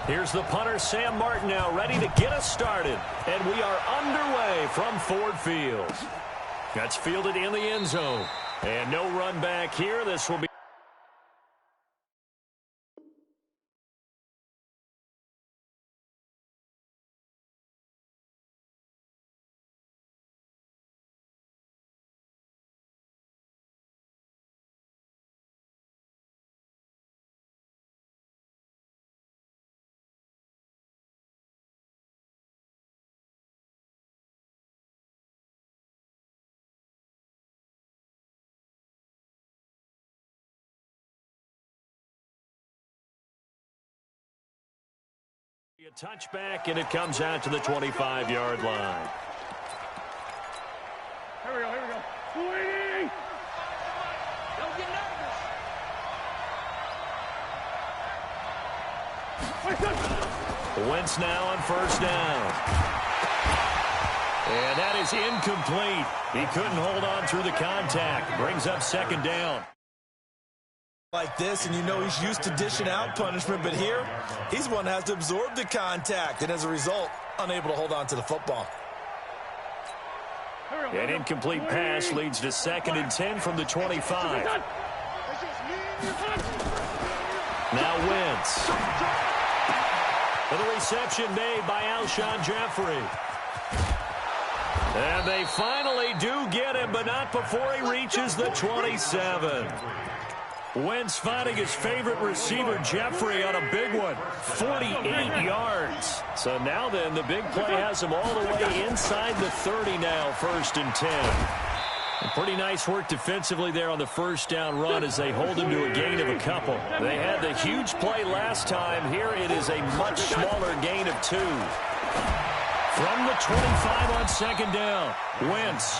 Here's the punter, Sam Martin, now ready to get us started. And we are underway from Ford Field. That's fielded in the end zone. And no run back here. This will be a touchback, and it comes out to the 25-yard line. Here we go. Waiting! Don't get nervous. Wentz now on first down. And that is incomplete. He couldn't hold on through the contact. Brings up second down. Like this, and you know he's used to dishing out punishment, but here, he's one that has to absorb the contact, and as a result, unable to hold on to the football. An incomplete pass leads to 2nd and 10 from the 25. Now Wentz. The reception made by Alshon Jeffrey. And they finally do get him, but not before he reaches the 27. Wentz finding his favorite receiver, Jeffrey, on a big one. 48 yards. So now then, the big play has him all the way inside the 30 now, 1st and 10. And pretty nice work defensively there on the first down run as they hold him to a gain of a couple. They had the huge play last time. Here it is a much smaller gain of 2. From the 25 on 2nd down, Wentz.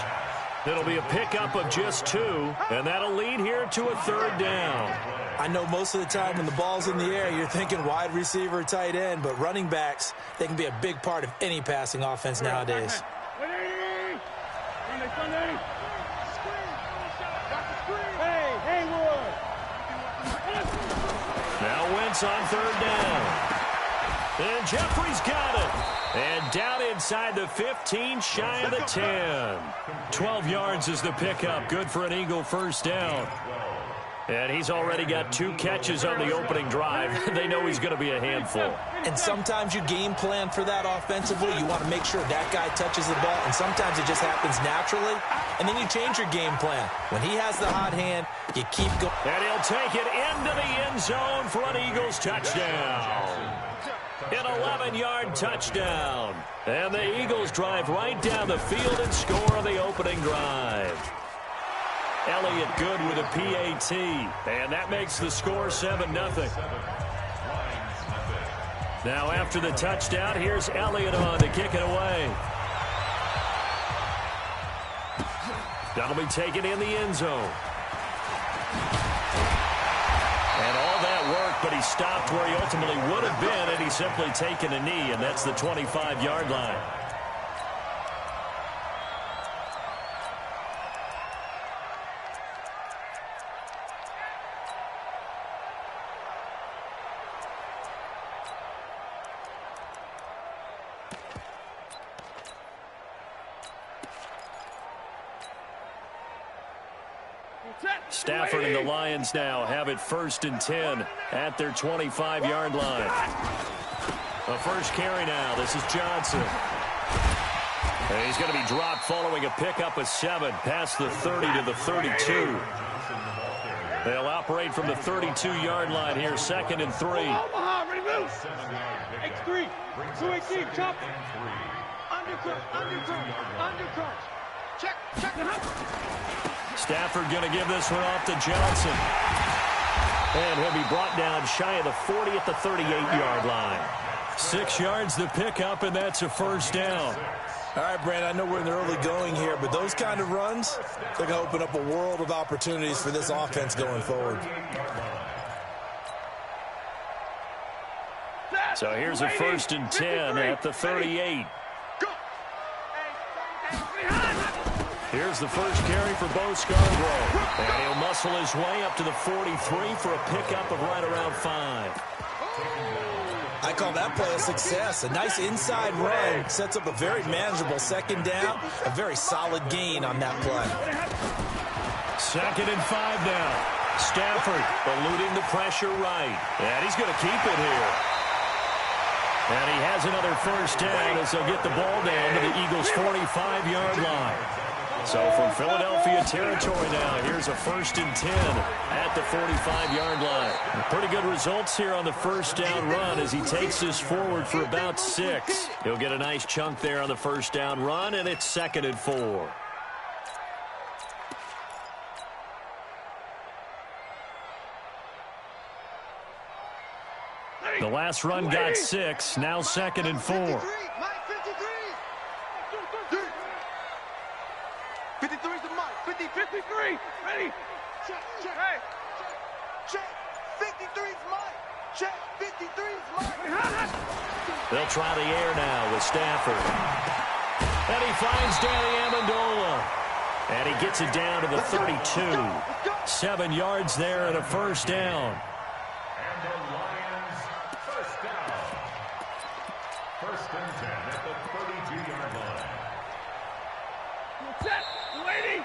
It'll be a pickup of just 2, and that'll lead here to a 3rd down. I know most of the time when the ball's in the air, you're thinking wide receiver, tight end, but running backs, they can be a big part of any passing offense nowadays. Now Wentz on 3rd down. And Jeffrey's got it. And down inside the 15, shy of the 10. 12 yards is the pickup. Good for an Eagle first down. And he's already got 2 catches on the opening drive. They know he's going to be a handful. And sometimes you game plan for that offensively. You want to make sure that guy touches the ball, and sometimes it just happens naturally. And then you change your game plan. When he has the hot hand, you keep going. And he'll take it into the end zone for an Eagles touchdown. An 11-yard touchdown. And the Eagles drive right down the field and score on the opening drive. Elliott good with a PAT. And that makes the score 7-0. Now after the touchdown, here's Elliott on to kick it away. That'll be taken in the end zone. And all that work, but he stopped where he ultimately would have been, and he's simply taken a knee, and that's the 25-yard line. Stafford and the Lions now have it 1st and 10 at their 25-yard line. The first carry now. This is Johnson. And he's going to be dropped following a pickup of 7 past the 30 to the 32. They'll operate from the 32-yard line here, 2nd and 3. Omaha, ready to move. X3, 218, chop. Undercut. Check. Stafford going to give this one off to Johnson. And he'll be brought down shy of the 40 at the 38-yard line. 6 yards the pickup, and that's a first down. All right, Brandon, I know we're in the early going here, but those kind of runs, they're going to open up a world of opportunities for this offense going forward. So here's a 1st and 10 at the 38. Here's the first carry for Bo Scarborough. And he'll muscle his way up to the 43 for a pickup of right around 5. I call that play a success. A nice inside run sets up a very manageable second down, a very solid gain on that play. 2nd and 5 now. Stafford eluding the pressure right. And he's going to keep it here. And he has another first down as they'll get the ball down to the Eagles' 45-yard line. So from Philadelphia territory now, here's a 1st and 10 at the 45-yard line. Pretty good results here on the first down run as he takes this forward for about 6. He'll get a nice chunk there on the first down run, and it's 2nd and 4. The last run got 6, now 2nd and 4. 53's the mark. 53. Ready? Check. Hey. Check. 53's mark. Check. 53's mark. They'll try the air now with Stafford. And he finds Danny Amendola. And he gets it down to the 32. 7 yards there and a first down. And the Lions first down. 1st and 10 at the 32-yard line. Set. Waiting.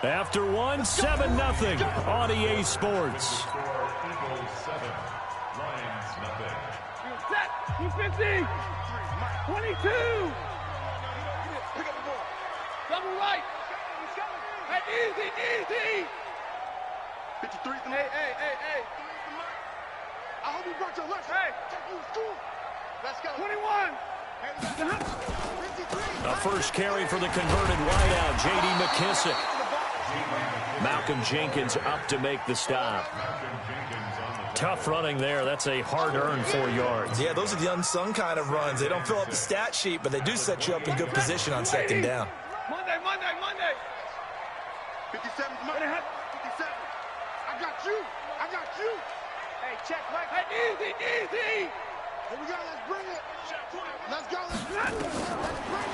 After 1, 7-0 on EA Sports. Eagles 7, Lions nothing. Set. 250. 22. Double right. Hey, easy. 53. Hey. I hope you brought your lunch. Hey. Take you to school. Let's go. 21. A first carry for the converted wideout, J.D. McKissick. Malcolm Jenkins up to make the stop. Tough running there. That's a hard-earned 4 yards. Yeah, those are the unsung kind of runs. They don't fill up the stat sheet, but they do set you up in good position on second down. Monday. 57's Monday. 57. I got you. Hey, check, Mike. Hey, easy. Here we go. Let's bring it. Let's go.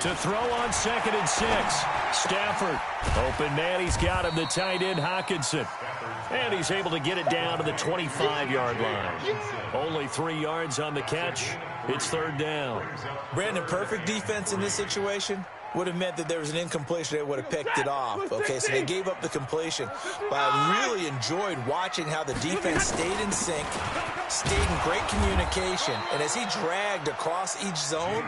To throw on 2nd and 6. Stafford. Open man. He's got him. The tight end, Hockenson. And he's able to get it down to the 25-yard line. Only 3 yards on the catch. It's 3rd down. Brandon, perfect defense in this situation would have meant that there was an incompletion. They would have picked it off. Okay, so they gave up the completion. But I really enjoyed watching how the defense stayed in sync, stayed in great communication. And as he dragged across each zone,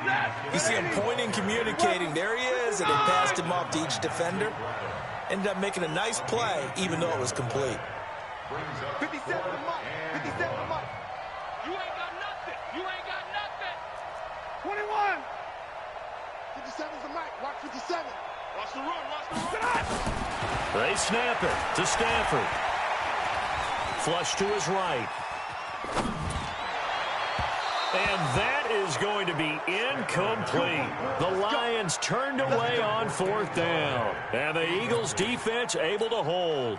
you see him pointing, communicating. There he is, and they passed him off to each defender. Ended up making a nice play, even though it was complete. 57 to Mike. 57 to Mike. You ain't got nothing. 21. 57's the Mike. Watch 57. Watch the run. They snap it to Stafford. Flush to his right. And that is going to be incomplete. The Lions turned away on 4th down. And the Eagles defense able to hold.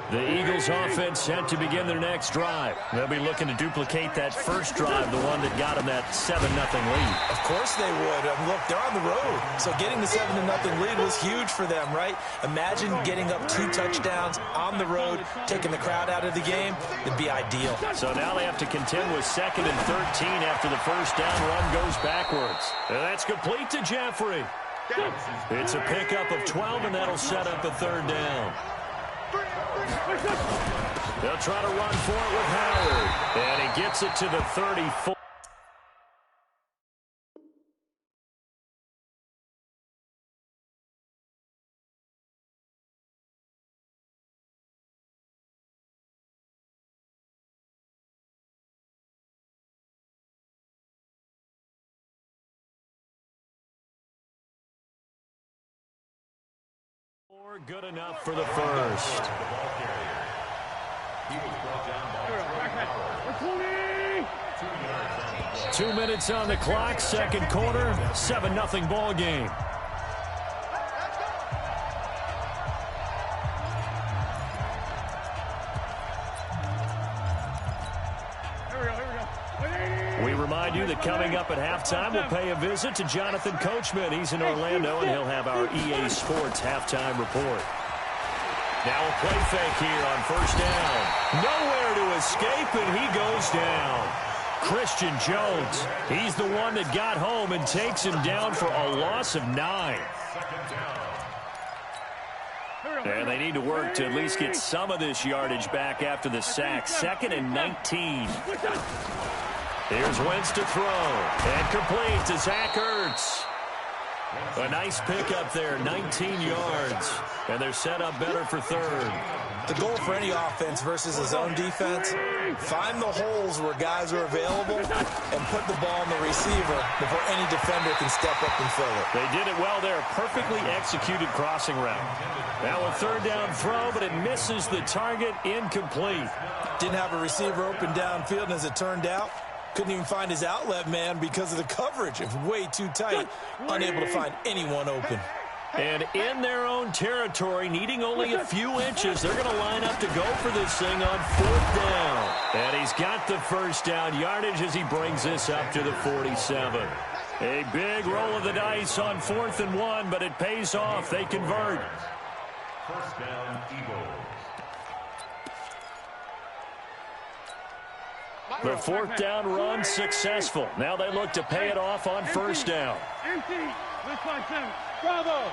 The Eagles offense set to begin their next drive. They'll be looking to duplicate that first drive, the one that got them that 7-0 lead. Of course they would. Look, they're on the road. So getting the 7-0 lead was huge for them, right? Imagine getting up 2 touchdowns on the road, taking the crowd out of the game. It'd be ideal. So now they have to contend with 2nd and 13 after the first down run goes backwards. And that's complete to Jeffrey. It's a pickup of 12, and that'll set up a 3rd down. They'll try to run for it with Howard. And he gets it to the 34. Good enough for the first. 2 minutes on the clock, 2nd quarter, 7-0 ball game. We remind you that coming up at halftime, we'll pay a visit to Jonathan Coachman. He's in Orlando, and he'll have our EA Sports halftime report. Now a play fake here on first down. Nowhere to escape, and he goes down. Christian Jones, he's the one that got home and takes him down for a loss of 9. And they need to work to at least get some of this yardage back after the sack. 2nd and 19. Here's Wentz to throw. And complete to Zach Ertz. A nice pickup there, 19 yards. And they're set up better for 3rd. The goal for any offense versus a zone defense, find the holes where guys are available and put the ball on the receiver before any defender can step up and fill it. They did it well there. Perfectly executed crossing route. Now a 3rd down throw, but it misses the target. Incomplete. Didn't have a receiver open downfield, and as it turned out, couldn't even find his outlet man because of the coverage. It was way too tight. Unable to find anyone open. And in their own territory, needing only a few inches, they're going to line up to go for this thing on 4th down. And he's got the 1st down yardage as he brings this up to the 47. A big roll of the dice on 4th and 1, but it pays off. They convert. 1st down, Eagles. The 4th down run successful. Now they look to pay it off on 1st down. Bravo.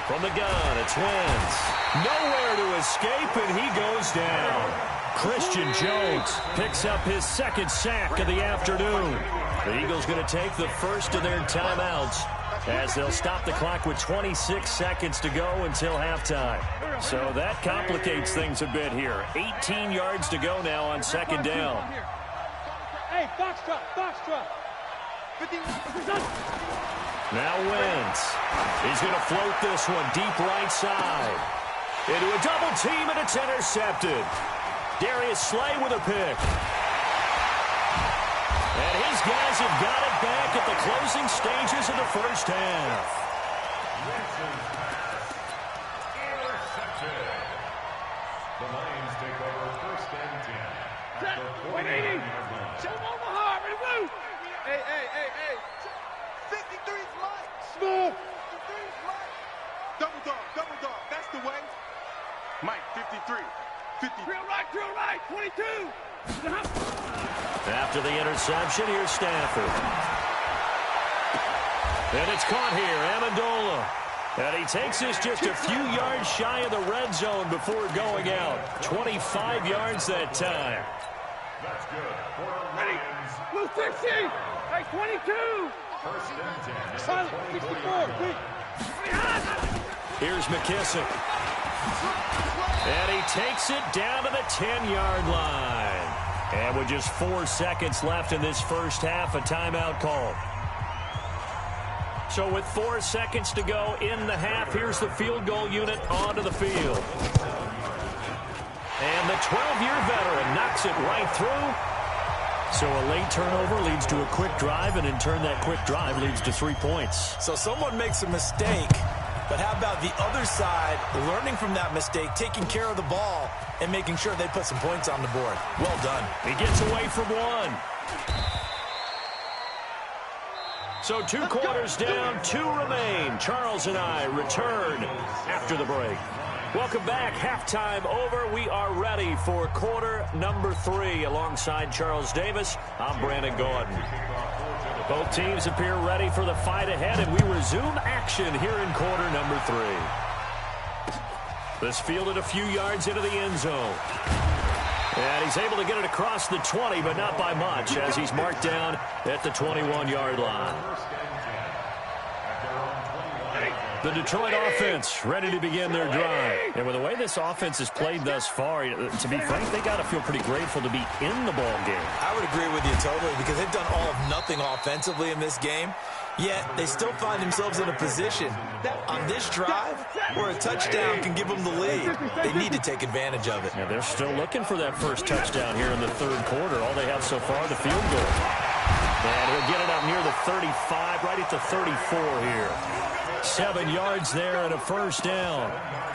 From the gun, it's Wentz. Nowhere to escape, and he goes down. Christian Jones picks up his 2nd sack of the afternoon. The Eagles going to take the first of their timeouts as they'll stop the clock with 26 seconds to go until halftime. So that complicates things a bit here. 18 yards to go now on 2nd down. Hey, box drop. Now Wentz. He's going to float this one deep right side. Into a double team, and it's intercepted. Darius Slay with a pick. And his guys have got it back at the closing stages of the 1st half. Intercepted. The Lions take over 1st and 10. At the 49-yard line. Show him Omaha, remove. Hey. 53's Mike. Smooth. 53's Mike. Double dog. That's the way. Mike, 53. 50. Drill right. 22. After the interception, here's Stafford. And it's caught here, Amendola. And he takes this just a few yards shy of the red zone before going out. 25 yards that time. That's good. Ready. Blue 16. Hey, 22. 1st and 10. 64. Here's McKissick. And he takes it down to the 10-yard line. And with just 4 seconds left in this 1st half, a timeout call. So with 4 seconds to go in the half, here's the field goal unit onto the field. And the 12-year veteran knocks it right through. So a late turnover leads to a quick drive, and in turn that quick drive leads to 3 points. So someone makes a mistake, but how about the other side learning from that mistake, taking care of the ball, and making sure they put some points on the board? Well done. He gets away from one. So 2 quarters down, 2 remain. Charles and I return after the break. Welcome back. Halftime over. We are ready for quarter number 3. Alongside Charles Davis, I'm Brandon Gordon. Both teams appear ready for the fight ahead, and we resume action here in quarter number 3. This fielded a few yards into the end zone. And he's able to get it across the 20, but not by much, as he's marked down at the 21-yard line. The Detroit offense ready to begin their drive. And with the way this offense has played thus far, to be frank, they got to feel pretty grateful to be in the ball game. I would agree with you totally, because they've done all of nothing offensively in this game, yet they still find themselves in a position on this drive where a touchdown can give them the lead. They need to take advantage of it. Yeah, they're still looking for that first touchdown here in the 3rd quarter. All they have so far, the field goal. And he'll get it up near the 35, right at the 34 here. 7 yards there and a 1st down.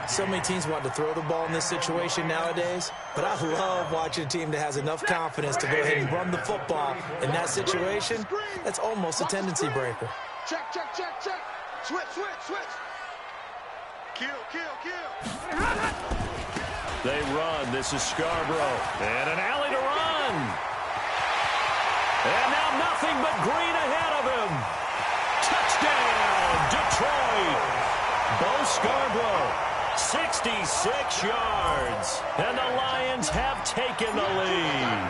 So many teams want to throw the ball in this situation nowadays, but I love watching a team that has enough confidence to go ahead and run the football in that situation. That's almost a tendency breaker. Check. Switch. Kill. They run. This is Scarborough. And an alley to run. again. And now nothing but green ahead of him. Touchdown, Detroit. Bo Scarborough, 66 yards. And the Lions have taken the lead.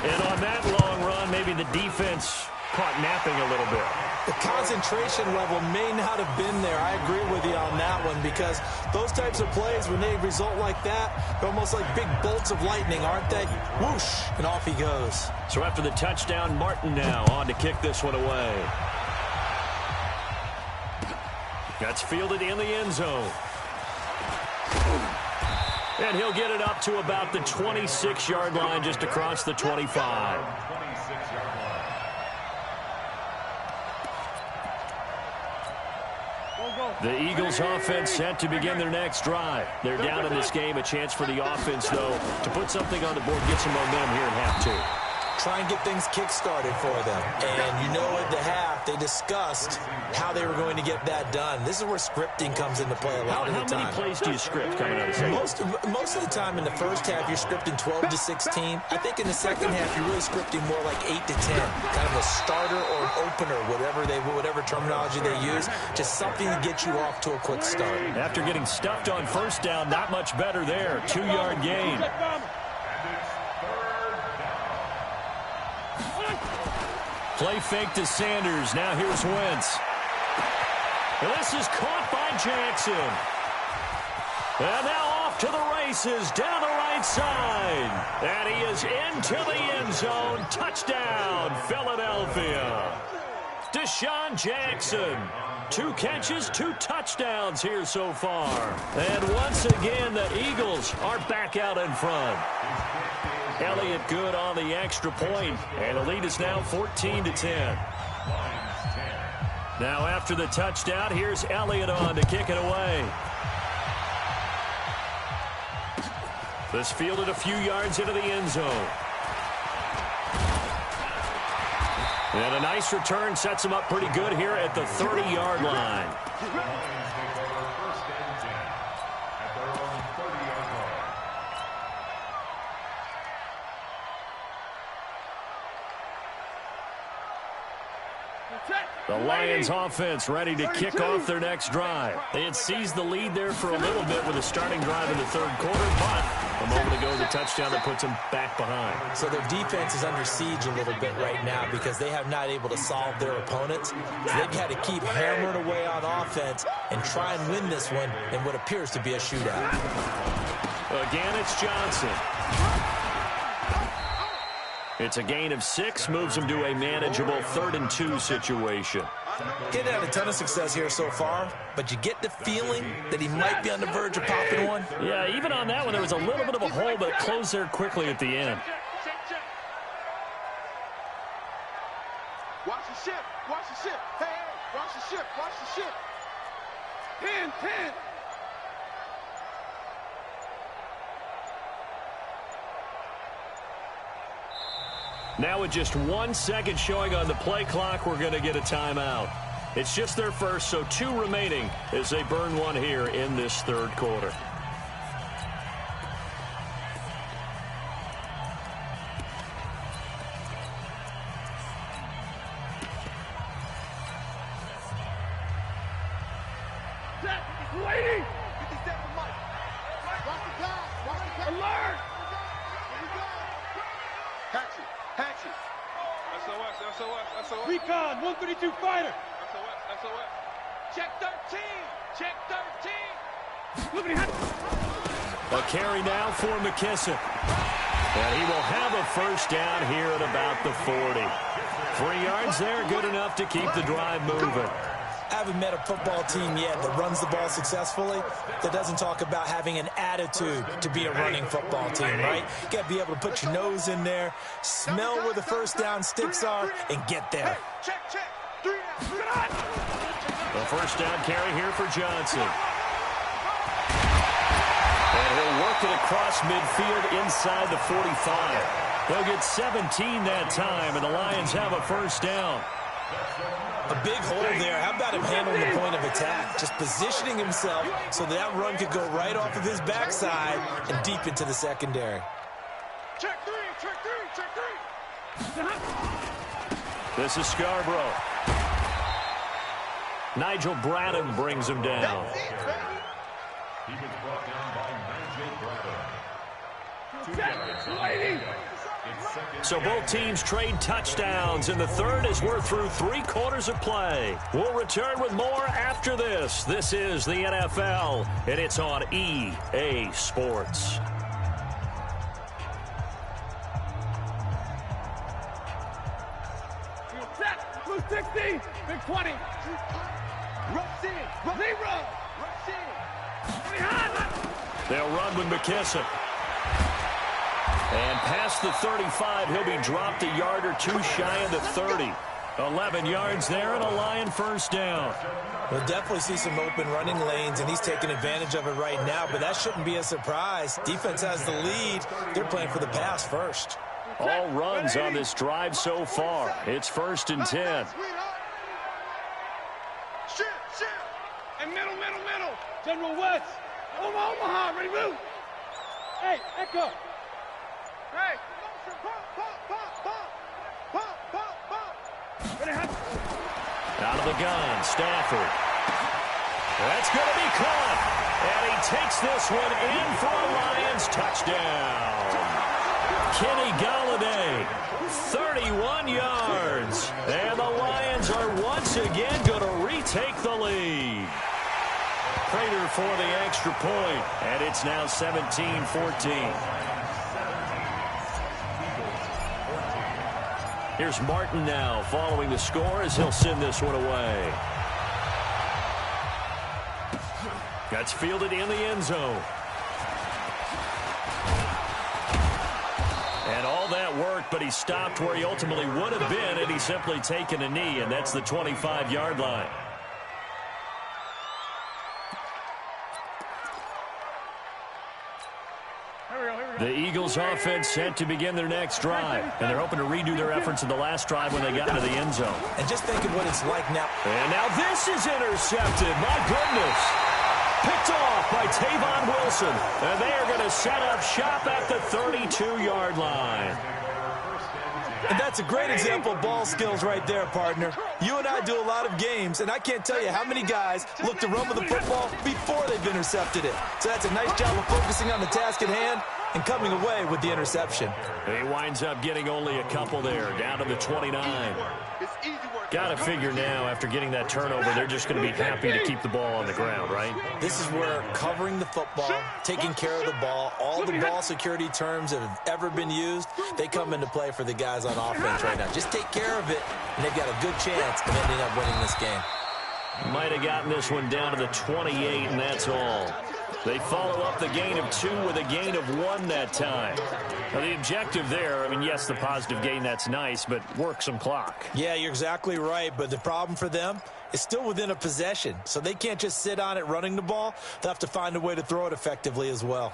And on that long run, maybe the defense caught napping a little bit. The concentration level may not have been there. I agree with you on that one, because those types of plays, when they result like that, they're almost like big bolts of lightning, aren't they? Whoosh, and off he goes. So after the touchdown, Martin now on to kick this one away. That's fielded in the end zone. And he'll get it up to about the 26-yard line, just across the 25. The Eagles offense set to begin their next drive. They're down in this game. A chance for the offense, though, to put something on the board, get some momentum here in half two. Try and get things kick-started for them. And you know, at the half, they discussed how they were going to get that done. This is where scripting comes into play a lot of the time. How many plays do you script coming out of the Most of the time in the first half, you're scripting 12 to 16. I think in the second half, you're really scripting more like 8 to 10. Kind of a starter or an opener, whatever terminology they use. Just something to get you off to a quick start. After getting stuffed on first down, not much better there. 2-yard gain. Play fake to Sanders. Now here's Wentz. This is caught by Jackson. And now off to the races down the right side. And he is into the end zone. Touchdown, Philadelphia. Deshaun Jackson. 2 catches, 2 touchdowns here so far. And once again, the Eagles are back out in front. Elliott good on the extra point, and the lead is now 14-10. Now after the touchdown, here's Elliott on to kick it away. This fielded a few yards into the end zone. And a nice return sets him up pretty good here at the 30-yard line. The Lions offense ready to kick off their next drive. They had seized the lead there for a little bit with a starting drive in the third quarter, but a moment ago the touchdown that puts them back behind. So their defense is under siege a little bit right now because they have not able to solve their opponents. So they've had to keep hammering away on offense and try and win this one in what appears to be a shootout. Again, it's Johnson. It's a gain of 6, moves him to a manageable 3rd and 2 situation. Getting had a ton of success here so far, but you get the feeling that he might be on the verge of popping one. Yeah, even on that one, there was a little bit of a hole, but it closed there quickly at the end. Watch the ship. Watch the ship. Hey, watch the ship. Watch the ship. 10. Now with just 1 second showing on the play clock, we're going to get a timeout. It's just their first, so 2 remaining as they burn one here in this third quarter. Waiting. 57 Mike. Watch the guy. Watch the guy. Alert. Here we go. Hatchet. SOS. Recon, 132 fighter. SOS. Check 13. Look at him. A carry now for McKissick. And he will have a first down here at about the 40. 3 yards there, good enough to keep the drive moving. I haven't met a football team yet that runs the ball successfully that doesn't talk about having an attitude to be a running football team, right? You got to be able to put your nose in there, smell where the first down sticks are, and get there. Check. 3 out. The first down carry here for Johnson. And he'll work it across midfield inside the 45. They'll get 17 that time, and the Lions have a first down. A big hole there. How about him handling the point of attack? Just positioning himself so that run could go right off of his backside and deep into the secondary. Check three, check three, check three. This is Scarborough. Nigel Bradham brings him down. That's it, baby. He was brought down by Nigel Bradham. 2 yards on Lady. It's second. So both teams trade touchdowns in the third as we're through 3 quarters of play. We'll return with more after this. This is the NFL, and it's on EA Sports. Blue 60, big 20. Rush in, zero. Rush in. They'll run with McKissick. And past the 35, he'll be dropped a yard or 2 shy of the 30. 11 yards there and a Lion first down. We'll definitely see some open running lanes, and he's taking advantage of it right now, but that shouldn't be a surprise. Defense has the lead. They're playing for the pass first. All runs on this drive so far. It's 1st and 10. Shit. And middle. General West. Omaha, ready, move. Hey, Echo. Hey. Pop. Out of the gun, Stafford. That's going to be caught. And he takes this one in for a Lions touchdown. Kenny Galladay, 31 yards. And the Lions are once again going to retake the lead. Prater for the extra point. And it's now 17-14. Here's Martin now following the score as he'll send this one away. That's fielded in the end zone. And all that worked, but he stopped where he ultimately would have been had he simply taken a knee, and that's the 25-yard line. The Eagles offense set to begin their next drive, and they're hoping to redo their efforts in the last drive when they got into the end zone. And just think of what it's like now. And now this is intercepted. My goodness. Picked off by Tavon Wilson. And they are going to set up shop at the 32-yard line. And that's a great example of ball skills right there, partner. You and I do a lot of games, and I can't tell you how many guys look to run with the football before they've intercepted it. So that's a nice job of focusing on the task at hand and coming away with the interception. He winds up getting only a couple there, down to the 29. Got to figure now, after getting that turnover, they're just going to be happy to keep the ball on the ground, right? This is where covering the football, taking care of the ball, all the ball security terms that have ever been used, they come into play for the guys on offense right now. Just take care of it, and they've got a good chance of ending up winning this game. Might have gotten this one down to the 28, and that's all. They follow up the gain of 2 with a gain of 1 that time. Now, the objective there, I mean, yes, the positive gain, that's nice, but work some clock. Yeah, you're exactly right, but the problem for them is still within a possession, so they can't just sit on it running the ball. They'll have to find a way to throw it effectively as well.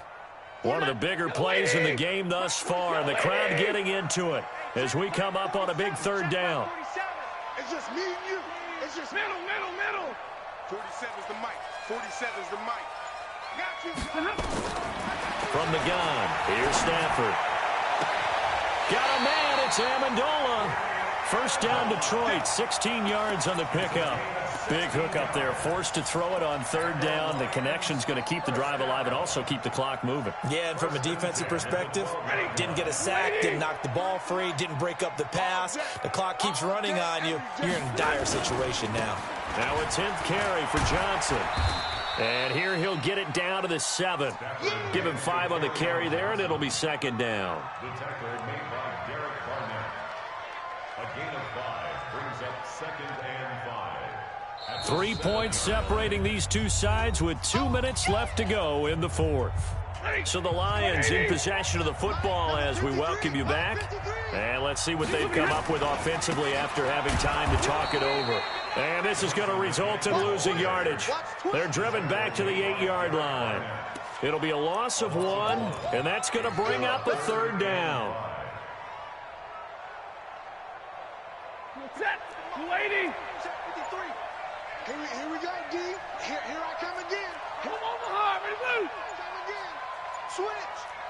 One of the bigger plays in the game thus far, and the crowd getting into it as we come up on a big 3rd down. It's just me and you. It's just middle. 47's the mic. 47's the mic. Got you. From the gun, here's Stafford. Got a man, it's Amendola. First down Detroit, 16 yards on the pickup. Big hook up there, forced to throw it on 3rd down. The connection's going to keep the drive alive and also keep the clock moving. Yeah, and from a defensive perspective, didn't get a sack, didn't knock the ball free, didn't break up the pass. The clock keeps running on you. You're in a dire situation now. Now a 10th carry for Johnson. And here he'll get it down to the 7. Give him 5 on the carry there, and it'll be 2nd down. The tackle made by Derek Barnett. A gain of 5 brings up 2nd and 5. 3 points separating these two sides with 2 minutes left to go in the 4th. So the Lions in possession of the football as we welcome you back. And let's see what they've come up with offensively after having time to talk it over. And this is going to result in losing yardage. They're driven back to the 8-yard line. It'll be a loss of 1, and that's going to bring up a 3rd down. Set. 280. Here we go, D. Here I come again. Come on, Omaha, ready, move. Come again.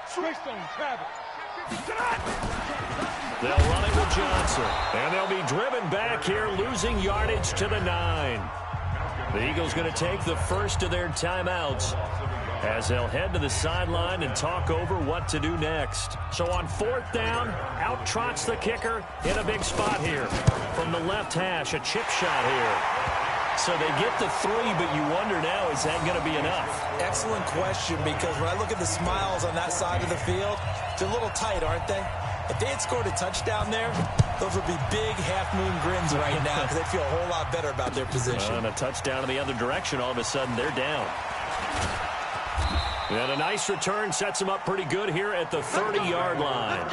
Switch on Travis. They'll run it with Johnson. And they'll be driven back here, losing yardage to the 9. The Eagles going to take the first of their timeouts as they'll head to the sideline and talk over what to do next. So on 4th down, out trots the kicker in a big spot here. From the left hash, a chip shot here. So they get the 3, but you wonder now, is that going to be enough? Excellent question, because when I look at the smiles on that side of the field, they're a little tight, aren't they? If they had scored a touchdown there, those would be big half-moon grins right now because they'd feel a whole lot better about their position. And a touchdown in the other direction, all of a sudden they're down. And a nice return sets them up pretty good here at the 30-yard line.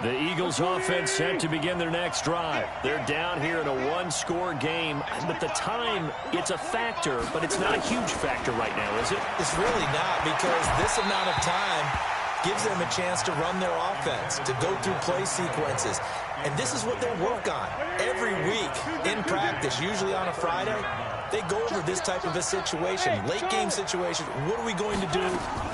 The Eagles offense set to begin their next drive. They're down here in a one-score game. But the time, it's a factor, but it's not a huge factor right now, is it? It's really not, because this amount of time gives them a chance to run their offense, to go through play sequences. And this is what they work on every week in practice, usually on a Friday. They go over this type of a situation, late-game situation. What are we going to do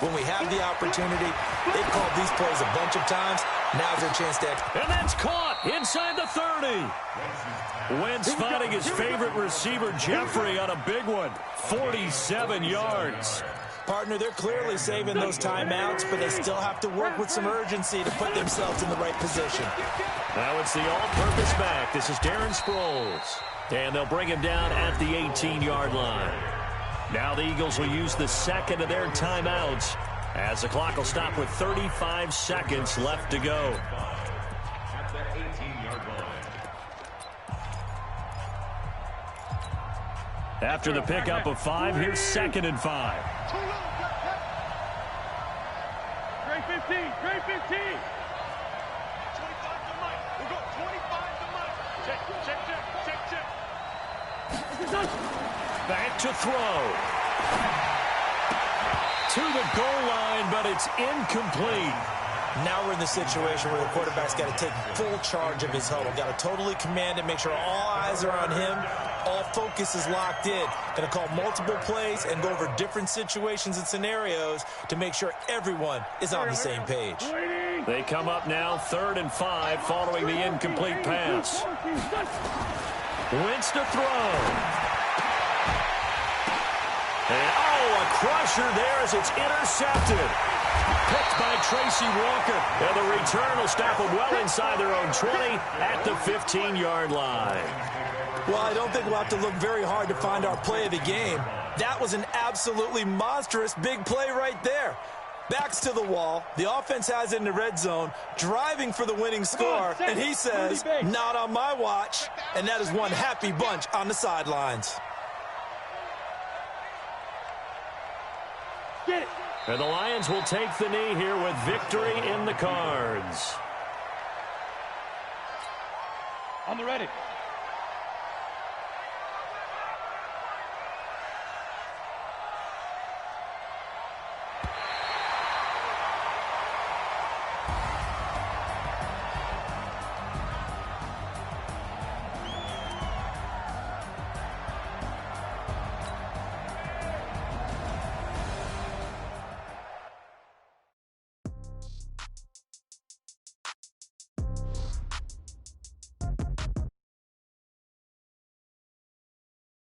when we have the opportunity? They've called these plays a bunch of times. Now's their chance to execute. And that's caught inside the 30. Wentz finding his favorite receiver, Jeffrey, on a big one. 47 yards. Partner, they're clearly saving those timeouts, but they still have to work with some urgency to put themselves in the right position. Now it's the all-purpose back. This is Darren Sproles. And they'll bring him down at the 18-yard line. Now the Eagles will use the second of their timeouts as the clock will stop with 35 seconds left to go. At the 18-yard line. After the pickup of 5, here's 2nd and 5. Trey 15, Trey 15. 25 to Mike. We'll go 25 to Mike. Check. Back to throw. To the goal line, but it's incomplete. Now we're in the situation where the quarterback's got to take full charge of his huddle. Got to totally command it, make sure all eyes are on him. All focus is locked in. Going to call multiple plays and go over different situations and scenarios to make sure everyone is on the same page. They come up now 3rd and 5 following the incomplete pass. Wentz to throw. And a crusher there as it's intercepted. Picked by Tracy Walker. And the return will stop them well inside their own 20 at the 15-yard line. Well, I don't think we'll have to look very hard to find our play of the game. That was an absolutely monstrous big play right there. Backs to the wall. The offense has it in the red zone, driving for the winning score, and he says, not on my watch. And that is one happy bunch on the sidelines. Get it. And the Lions will take the knee here with victory in the cards. On the ready.